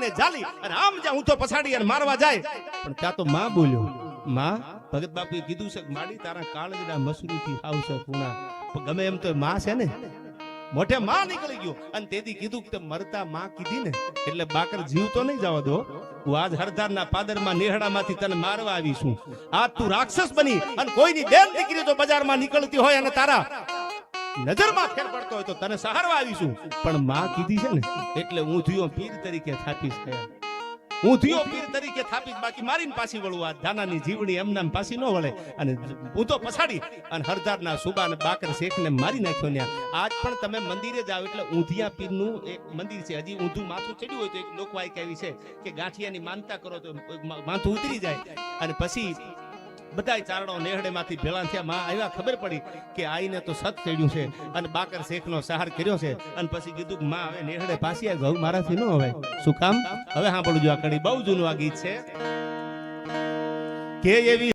ને જાલી અને આમ જ્યાં ઊંચો પછાડી અને મારવા જાય પણ ત્યાં તો માં બોલ્યો, માં ભગત બાપુએ કીધું છે કે માડી તારા કાળજડા મસરૂથી આવશે પૂણા, પણ ગમે એમ તો માં છે ને, મોઢે માં નીકળી ગયો અને તેથી કીધું કે મરતા માં કીધી ને એટલે બાકર જીવતો નહીં જવા દો, હું આજ હરદારના પાદરમાં નેહડામાંથી તને મારવા આવી છું, આજ તું રાક્ષસ બની અને કોઈની બેન દીકરી જો બજારમાં નીકળતી હોય અને તારા નજરમાં ફેર પડતો હોય તો તને સહારવા આવીશું, પણ માં કીધી છે ને એટલે હું થયો પીર તરીકે થાપીશ, હું થયો પીર તરીકે થાપીશ, બાકી મારીને પાછી વળું, આ ધાનાની જીવણી એમનામ પાછી ન વળે અને હું તો પછાડી અને હરદારના સુબા અને બાકર શેખને મારી નાખ્યો ને આજ પણ તમે મંદિરે જાઓ એટલે ઊંધિયા પીરનું એક મંદિર છે, હજી ઊંધું માથું ચડ્યું હોય તો એક લોકવાયક એવી છે કે ગાંઠિયાની માનતા કરો તો માથું ઉતરી જાય અને પછી બધા ચારણો નેહડેમાંથી ભેળા થયા, માં આવ્યા ખબર પડી કે આઈને તો સત ચડ્યું છે અને બાકર શેખનો સહાર કર્યો છે અને પછી કીધું કે માં હવે નેહડે પાછી આવી, હવે મારાથી ન હવે શું કામ, હવે સાંભળજો આ કડી બહુ જૂનું આ ગીત છે કે એવી